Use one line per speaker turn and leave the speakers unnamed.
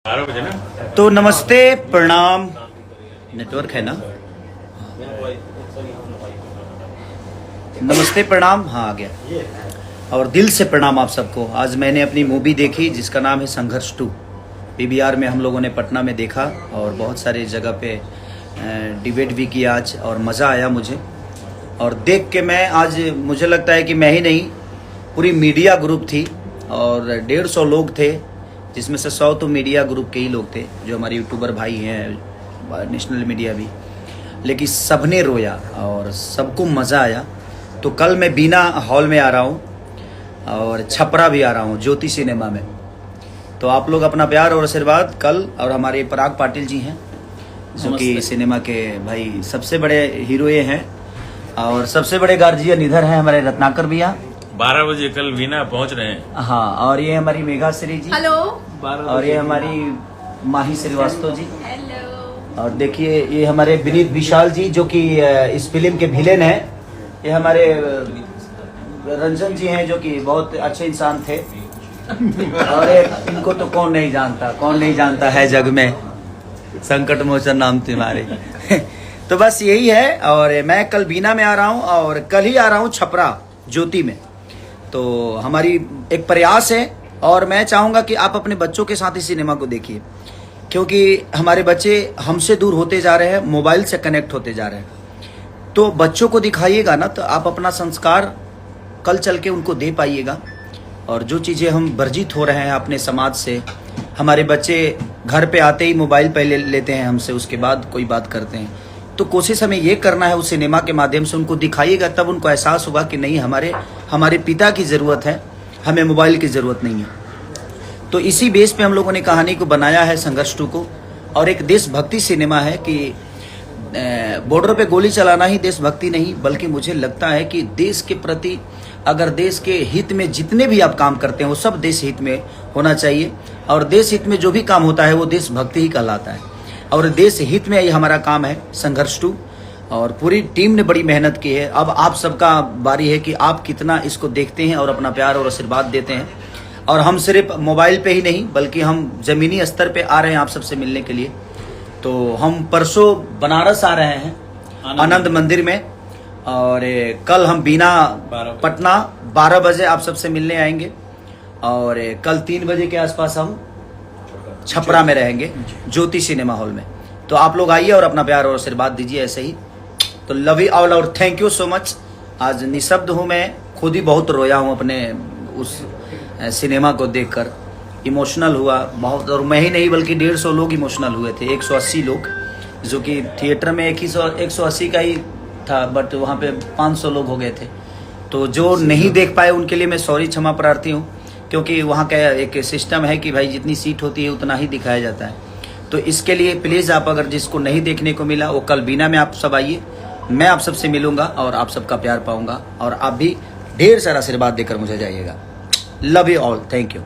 तो नमस्ते प्रणाम, नेटवर्क है ना? नमस्ते प्रणाम, हाँ आ गया। और दिल से प्रणाम आप सबको। आज मैंने अपनी मूवी देखी जिसका नाम है संघर्ष 2। पीवीआर में हम लोगों ने पटना में देखा और बहुत सारी जगह पे डिबेट भी किया आज, और मज़ा आया मुझे। और देख के मैं आज, मुझे लगता है कि मैं ही नहीं, पूरी मीडिया ग्रुप थी और 150 लोग थे, जिसमें से 100 तो मीडिया ग्रुप के ही लोग थे, जो हमारे यूट्यूबर भाई हैं, नेशनल मीडिया भी। लेकिन सबने रोया और सबको मज़ा आया। तो कल मैं बीना हॉल में आ रहा हूँ और छपरा भी आ रहा हूँ, ज्योति सिनेमा में। तो आप लोग अपना प्यार और आशीर्वाद कल। और हमारे पराग पाटिल जी हैं, जो कि सिनेमा के भाई सबसे बड़े हीरो ये हैं, और सबसे बड़े गार्जियन इधर हैं हमारे रत्नाकर भैया।
12 बजे कल वीना पहुंच रहे हैं।
हाँ, और ये हमारी मेघा श्री जी।
हेलो।
और ये हमारी माही श्रीवास्तव जी।
हेलो।
और देखिए ये हमारे विनीत विशाल जी, जो कि इस फिल्म के विलेन हैं। ये हमारे रंजन जी हैं, जो कि बहुत अच्छे इंसान थे। और इनको तो कौन नहीं जानता है जग में, संकट मोचन नाम तुम्हारे। तो बस यही है। और मैं कल बीना में आ रहा हूँ और कल ही आ रहा हूँ छपरा ज्योति में। तो हमारी एक प्रयास है, और मैं चाहूँगा कि आप अपने बच्चों के साथ इस सिनेमा को देखिए, क्योंकि हमारे बच्चे हमसे दूर होते जा रहे हैं, मोबाइल से कनेक्ट होते जा रहे हैं। तो बच्चों को दिखाइएगा ना, तो आप अपना संस्कार कल चल के उनको दे पाइएगा। और जो चीज़ें हम वर्जित हो रहे हैं अपने समाज से, हमारे बच्चे घर पे आते ही मोबाइल पहले लेते हैं हमसे, उसके बाद कोई बात करते हैं। तो कोशिश हमें ये करना है, उस सिनेमा के माध्यम से उनको दिखाइएगा, तब उनको एहसास होगा कि नहीं, हमारे पिता की ज़रूरत है, हमें मोबाइल की ज़रूरत नहीं है। तो इसी बेस पे हम लोगों ने कहानी को बनाया है संघर्ष 2 को। और एक देशभक्ति सिनेमा है कि बॉर्डर पे गोली चलाना ही देशभक्ति नहीं, बल्कि मुझे लगता है कि देश के प्रति, अगर देश के हित में जितने भी आप काम करते हैं वो सब देश हित में होना चाहिए। और देश हित में जो भी काम होता है वो देशभक्ति ही कहलाता है। और देश हित में ये हमारा काम है संघर्ष 2। और पूरी टीम ने बड़ी मेहनत की है। अब आप सबका बारी है कि आप कितना इसको देखते हैं और अपना प्यार और आशीर्वाद देते हैं। और हम सिर्फ मोबाइल पे ही नहीं, बल्कि हम ज़मीनी स्तर पे आ रहे हैं आप सबसे मिलने के लिए। तो हम परसों बनारस आ रहे हैं, आनंद मंदिर में। और कल हम बीना पटना 12 बजे आप सबसे मिलने आएंगे। और कल 3 बजे के आसपास हम छपरा में रहेंगे, ज्योति सिनेमा हॉल में। तो आप लोग आइए और अपना प्यार और आशीर्वाद दीजिए ऐसे ही। तो लव यू ऑल और थैंक यू सो मच। आज निशब्द हूँ, मैं खुद ही बहुत रोया हूँ अपने उस सिनेमा को देखकर, इमोशनल हुआ बहुत। और मैं ही नहीं, बल्कि 150 लोग इमोशनल हुए थे, 180 लोग, जो कि थिएटर में 180 का ही था, बट वहाँ पे 500 लोग हो गए थे। तो जो नहीं देख पाए उनके लिए मैं सॉरी, क्षमा प्रार्थी हूँ, क्योंकि वहाँ का एक सिस्टम है कि भाई जितनी सीट होती है उतना ही दिखाया जाता है। तो इसके लिए प्लीज़ आप, अगर जिसको नहीं देखने को मिला, वो कल बीना में आप सब आइए, मैं आप सबसे मिलूंगा और आप सबका प्यार पाऊंगा। और आप भी ढेर सारा आशीर्वाद देकर मुझे जाइएगा। Love you all, thank you.